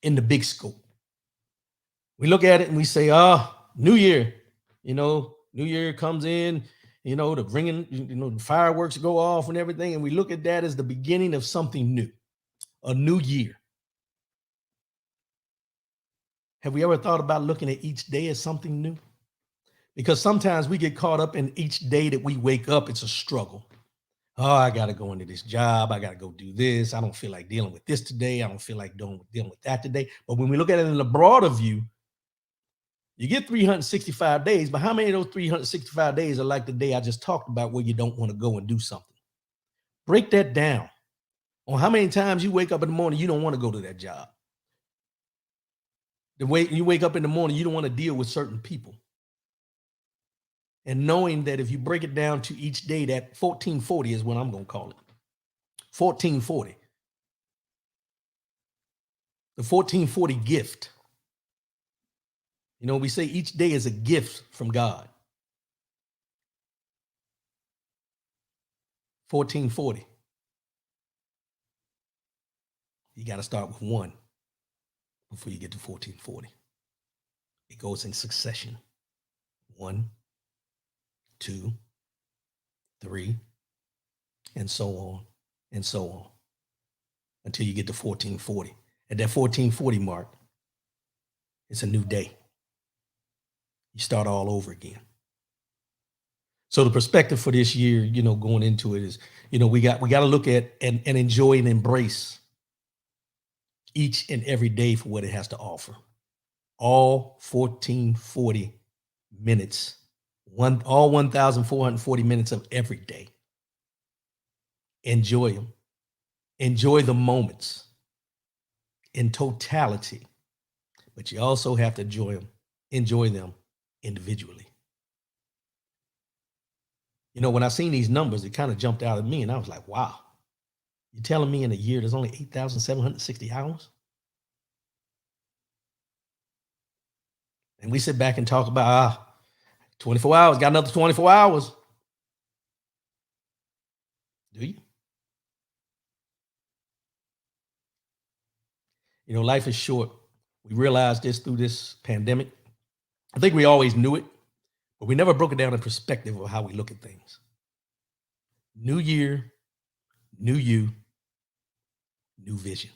in the big scope. We look at it and we say, New Year, New Year comes in, the bringing, the fireworks go off and everything. And we look at that as the beginning of something new, a new year. Have we ever thought about looking at each day as something new? Because sometimes we get caught up in each day that we wake up, it's a struggle. Oh, I got to go into this job. I got to go do this. I don't feel like dealing with this today. I don't feel like dealing with that today. But when we look at it in the broader view, you get 365 days, but how many of those 365 days are like the day I just talked about where you don't want to go and do something? Break that down on how many times you wake up in the morning, you don't want to go to that job. The way you wake up in the morning, you don't want to deal with certain people. And knowing that if you break it down to each day, that 1440 is what I'm going to call it. 1440. The 1440 gift. We say each day is a gift from God. 1440. You got to start with one before you get to 1440. It goes in succession. 1, 2, 3, and so on and so on until you get to 1440. At that 1440 mark, it's a new day. You start all over again. So the perspective for this year, going into it is, we got to look at and enjoy and embrace each and every day for what it has to offer. All 1440 minutes, all 1,440 minutes of every day. Enjoy them. Enjoy the moments in totality, but you also have to enjoy them individually. When I seen these numbers, it kind of jumped out at me and I was like, wow, you're telling me in a year there's only 8,760 hours? And we sit back and talk about 24 hours, got another 24 hours. Do you? Life is short. We realized this through this pandemic. I think we always knew it, but we never broke it down in perspective of how we look at things. New year, new you, new vision.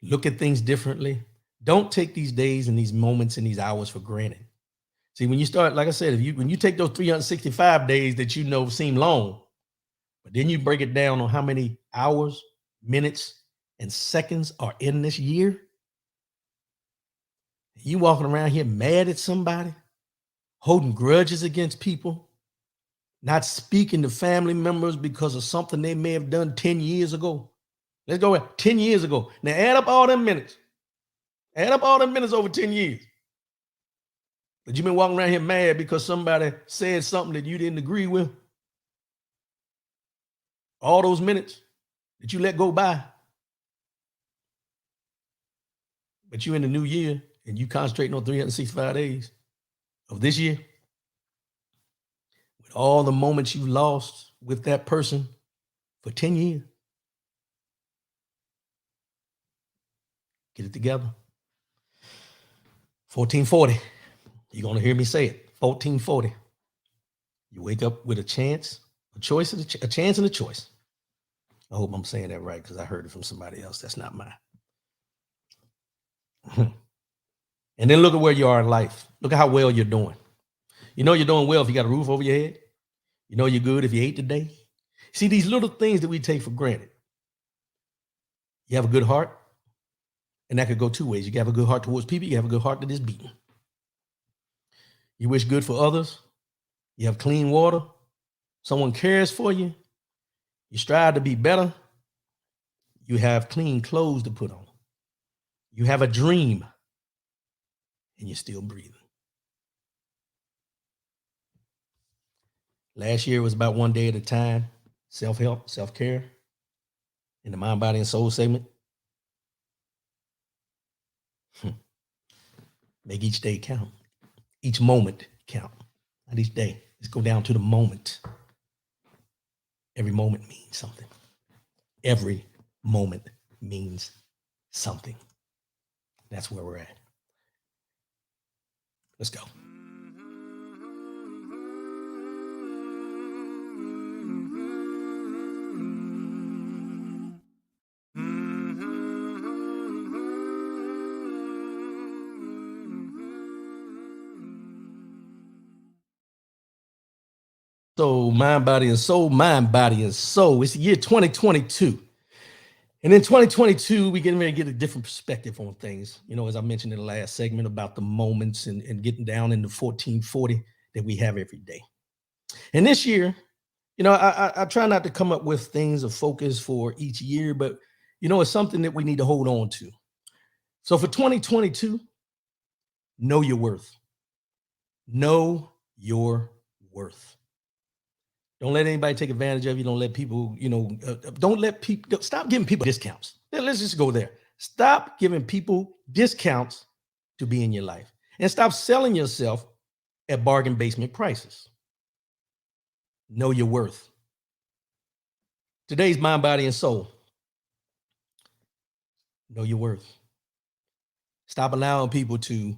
Look at things differently. Don't take these days and these moments and these hours for granted. See, when you start, like I said, when you take those 365 days that seem long, but then you break it down on how many hours, minutes, and seconds are in this year, You walking around here mad at somebody, holding grudges against people, not speaking to family members because of something they may have done 10 years ago. Let's go 10 years ago. Now add up all them minutes. Add up all them minutes over 10 years. But you've been walking around here mad because somebody said something that you didn't agree with. All those minutes that you let go by. But you in the new year and you concentrating on 365 days of this year. With all the moments you lost with that person for 10 years. Get it together. 1440. You're going to hear me say it. 1440. You wake up with a chance, a choice, a chance and a choice. I hope I'm saying that right because I heard it from somebody else. That's not mine. And then look at where you are in life. Look at how well you're doing. You know you're doing well if you got a roof over your head. You know you're good if you ate today. See, these little things that we take for granted. You have a good heart, and that could go two ways. You can have a good heart towards people. You have a good heart that is beaten. You wish good for others. You have clean water. Someone cares for you. You strive to be better. You have clean clothes to put on. You have a dream, and you're still breathing. Last year was about one day at a time, self-help, self-care, in the mind, body, and soul segment. Make each day count. Each moment count. Not each day. Let's go down to the moment. Every moment means something. Every moment means something. That's where we're at. Let's go. So mind, body, and soul, mind, body, and soul. It's the year 2022. And in 2022, we getting ready to get a different perspective on things. You know, as I mentioned in the last segment about the moments and getting down into 1440 that we have every day. And this year, you know, I try not to come up with things of focus for each year, but, you know, it's something that we need to hold on to. So for 2022, know your worth. Know your worth. Don't let anybody take advantage of you. Don't let people, don't let people, stop giving people discounts. Let's just go there. Stop giving people discounts to be in your life and stop selling yourself at bargain basement prices. Know your worth. Today's mind, body, and soul. Know your worth. Stop allowing people to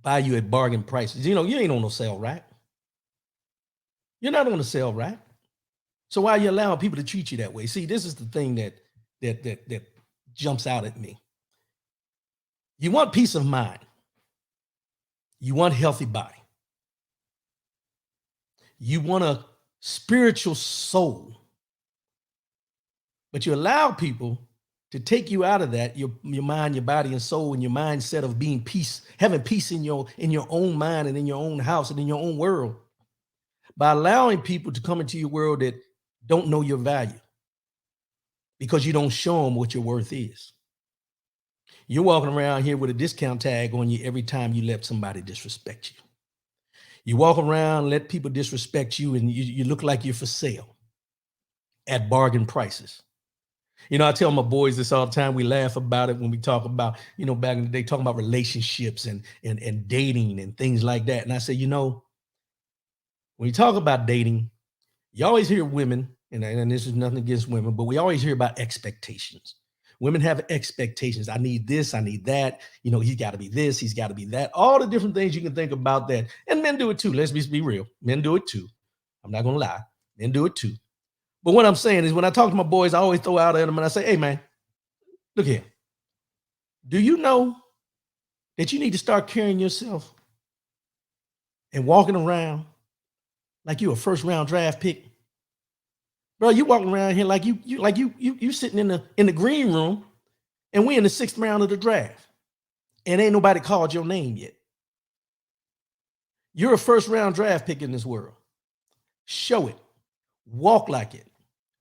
buy you at bargain prices. You know, you ain't on no sale rack. You're not on a sale rack. So why are you allowing people to treat you that way? See, this is the thing that jumps out at me. You want peace of mind. You want healthy body. You want a spiritual soul. But you allow people to take you out of that, your mind, your body, and soul, and your mindset of being peace, having peace in your own mind and in your own house and in your own world, by allowing people to come into your world that don't know your value because you don't show them what your worth is. You're walking around here with a discount tag on you every time you let somebody disrespect you. You walk around, let people disrespect you, and you look like you're for sale at bargain prices. You know, I tell my boys this all the time. We laugh about it when we talk about, you know, back in the day, talking about relationships and dating and things like that. And I say, you know, when you talk about dating, you always hear women, and this is nothing against women, but we always hear about expectations. Women have expectations. I need this, I need that. You know, he's got to be this, he's got to be that. All the different things you can think about that. And men do it too. Let's be real. Men do it too. I'm not going to lie. Men do it too. But what I'm saying is when I talk to my boys, I always throw out at them and I say, hey, man, look here. Do you know that you need to start carrying yourself and walking around like you a first round draft pick? Bro, you walking around here like you sitting in the green room and we in the 6th round of the draft. and ain't nobody called your name yet. You're a first-round draft pick in this world. Show it. Walk like it.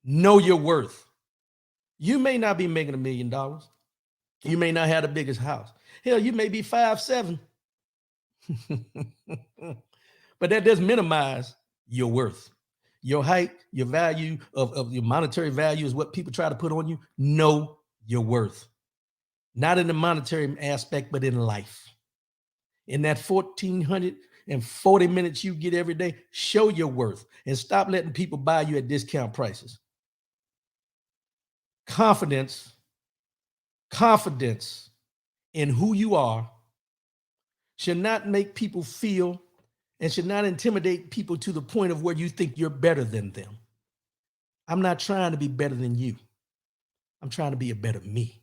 Know your worth. You may not be making $1 million. You may not have the biggest house. Hell, you may be 5'7". But that doesn't minimize your worth. Your height, your value of your monetary value is what people try to put on you. Know your worth. Not in the monetary aspect, but in life. In that 1,440 minutes you get every day, show your worth and stop letting people buy you at discount prices. Confidence in who you are should not make people feel and should not intimidate people to the point of where you think you're better than them. I'm not trying to be better than you. I'm trying to be a better me.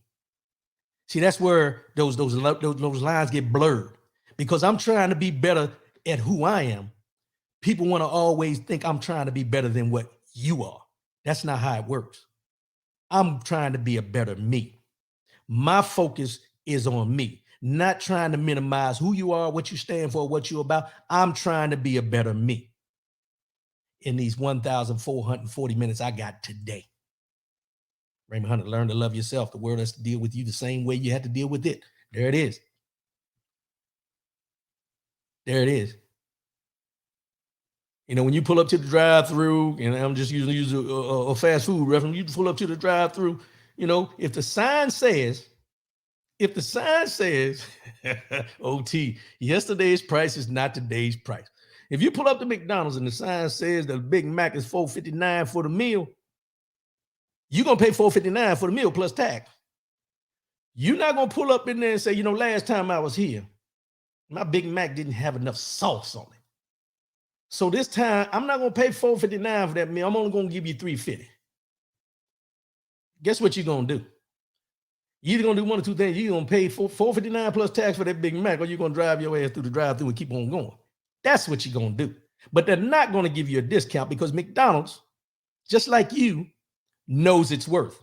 See, that's where those lines get blurred, because I'm trying to be better at who I am. People want to always think I'm trying to be better than what you are. That's not how it works. I'm trying to be a better me. My focus is on me, not trying to minimize who you are, what you stand for, what you're about. I'm trying to be a better me in these 1,440 minutes I got today. Raymond Hunter, learn to love yourself. The world has to deal with you the same way you had to deal with it. There it is. There it is. You know, when you pull up to the drive-through, and I'm just using a fast food reference, you pull up to the drive-through, you know, if the sign says, OT, yesterday's price is not today's price. If you pull up to McDonald's and the sign says the Big Mac is $4.59 for the meal, you're going to pay $4.59 for the meal plus tax. You're not going to pull up in there and say, you know, last time I was here, my Big Mac didn't have enough sauce on it. So this time, I'm not going to pay $4.59 for that meal. I'm only going to give you $3.50. Guess what you're going to do? You're either going to do one or two things. You're going to pay $4.59 plus tax for that Big Mac, or you're going to drive your ass through the drive-thru and keep on going. That's what you're going to do. But they're not going to give you a discount, because McDonald's, just like you, knows its worth.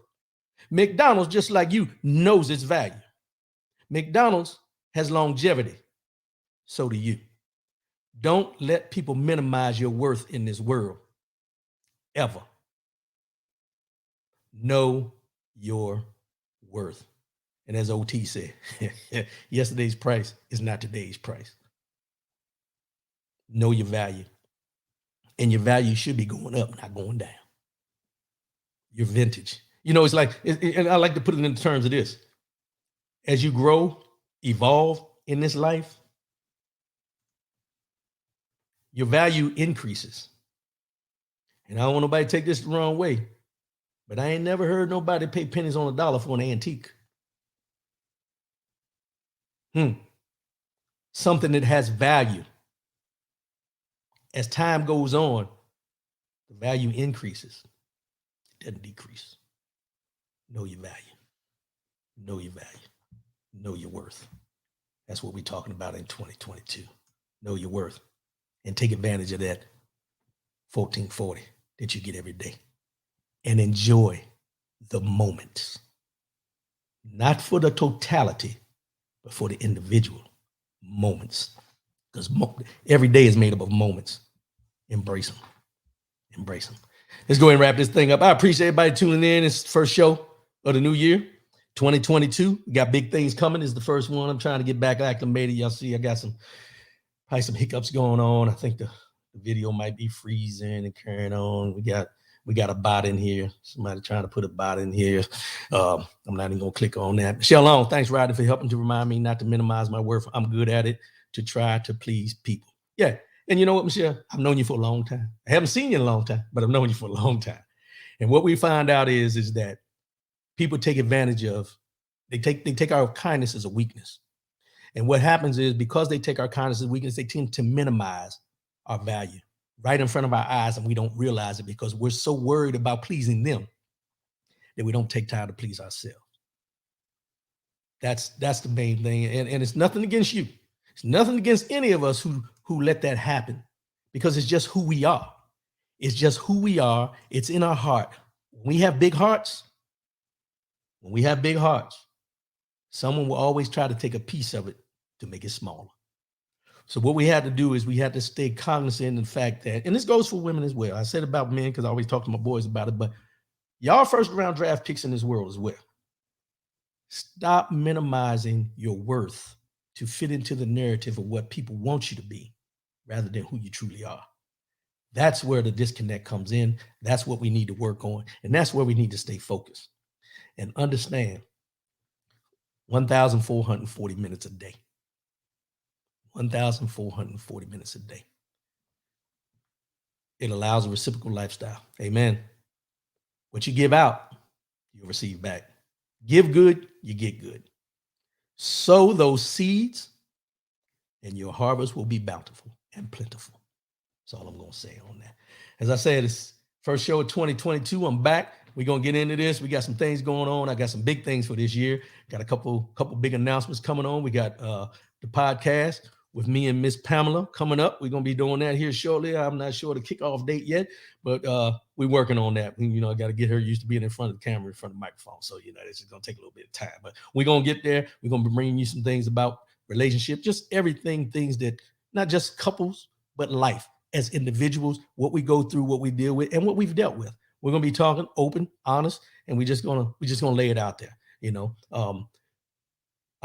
McDonald's, just like you, knows its value. McDonald's has longevity. So do you. Don't let people minimize your worth in this world, ever. Know your worth. And as OT said, yesterday's price is not today's price. Know your value. And your value should be going up, not going down. Your vintage. You know, it's like, and I like to put it in terms of this. As you grow, evolve in this life, your value increases. And I don't want nobody to take this the wrong way, but I ain't never heard nobody pay pennies on a dollar for an antique. Something that has value. As time goes on, the value increases. It doesn't decrease. Know your value. Know your value. Know your worth. That's what we're talking about in 2022. Know your worth. And take advantage of that 1440 that you get every day. And enjoy the moments. Not for the totality, but for the individual moments. Because every day is made up of moments. Embrace them. Embrace them. Let's go ahead and wrap this thing up. I appreciate everybody tuning in. It's the first show of the new year, 2022. We got big things coming. This is the first one. I'm trying to get back acclimated. Y'all see, I got probably some hiccups going on. I think the video might be freezing and carrying on. We got a bot in here. Somebody trying to put a bot in here. I'm not even gonna click on that. Michelle Long, thanks, Ryder, for helping to remind me not to minimize my worth. I'm good at it, to try to please people. Yeah. And you know what, Michelle? I've known you for a long time. I haven't seen you in a long time, but I've known you for a long time. And what we find out is that people take advantage of, they take our kindness as a weakness. And what happens is, because they take our kindness as a weakness, they tend to minimize our value right in front of our eyes, and we don't realize it because we're so worried about pleasing them that we don't take time to please ourselves. That's the main thing. And it's nothing against you. It's nothing against any of us who let that happen, because it's just who we are. It's just who we are. It's in our heart. When we have big hearts, Someone will always try to take a piece of it to make it smaller. So what we had to do is we had to stay cognizant of the fact that, and this goes for women as well. I said about men because I always talk to my boys about it, but y'all first round draft picks in this world as well. Stop minimizing your worth to fit into the narrative of what people want you to be rather than who you truly are. That's where the disconnect comes in. That's what we need to work on. And that's where we need to stay focused and understand 1,440 minutes a day. 1,440 minutes a day. It allows a reciprocal lifestyle. Amen. What you give out, you'll receive back. Give good, you get good. Sow those seeds, and your harvest will be bountiful and plentiful. That's all I'm going to say on that. As I said, it's first show of 2022. I'm back. We're going to get into this. We got some things going on. I got some big things for this year. Got a couple big announcements coming on. We got the podcast with me and Miss Pamela coming up. We're going to be doing that here shortly. I'm not sure the kickoff date yet, but we're working on that. You know, I got to get her used to being in front of the camera, in front of the microphone. So, you know, this is going to take a little bit of time, but we're going to get there. We're going to be bringing you some things about relationship, just everything, things that not just couples, but life as individuals, what we go through, what we deal with, and what we've dealt with. We're going to be talking open, honest, and we're just going to lay it out there. You know, I'm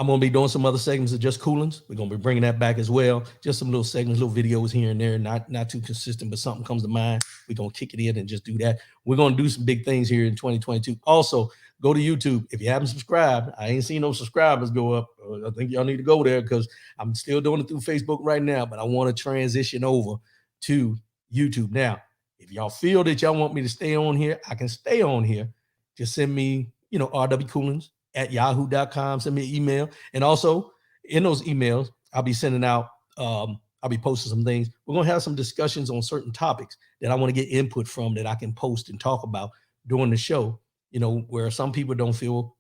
going to be doing some other segments of Just Coolins. We're going to be bringing that back as well. Just some little segments, little videos here and there, not too consistent, but something comes to mind. We're going to kick it in and just do that. We're going to do some big things here in 2022. Also, go to YouTube. If you haven't subscribed, I ain't seen no subscribers go up. I think y'all need to go there because I'm still doing it through Facebook right now, but I want to transition over to YouTube. Now, if y'all feel that y'all want me to stay on here, I can stay on here. Just send me, rwcoolins@yahoo.com. Send me an email. And also in those emails, I'll be sending out, I'll be posting some things. We're going to have some discussions on certain topics that I want to get input from that I can post and talk about during the show, where some people don't feel,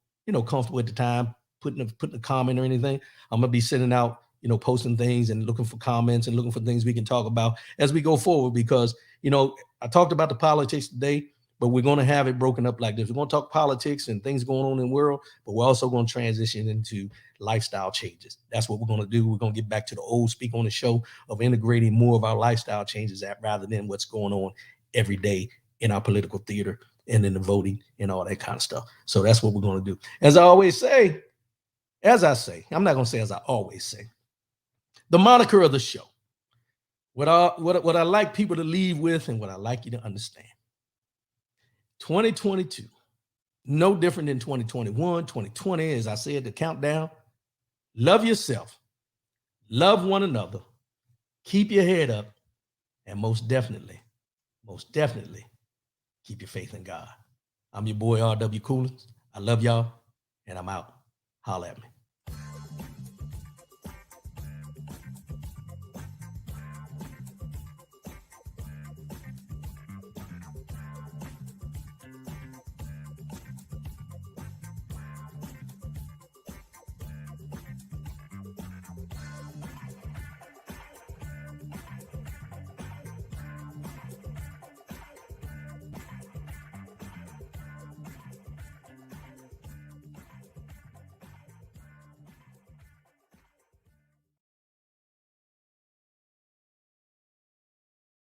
comfortable at the time putting a comment or anything. I'm going to be sending out, posting things and looking for comments and looking for things we can talk about as we go forward, because, I talked about the politics today, but we're going to have it broken up like this. We're going to talk politics and things going on in the world, but we're also going to transition into lifestyle changes. That's what we're going to do. We're going to get back to the old speak on the show of integrating more of our lifestyle changes rather than what's going on every day in our political theater and in the voting and all that kind of stuff. So that's what we're going to do. As I say, I'm not going to say as I always say, the moniker of the show, what I like people to leave with and what I like you to understand. 2022, no different than 2021, 2020, as I said, the countdown. Love yourself, love one another, keep your head up, and most definitely, keep your faith in God. I'm your boy, R.W. Coolins. I love y'all, and I'm out. Holla at me.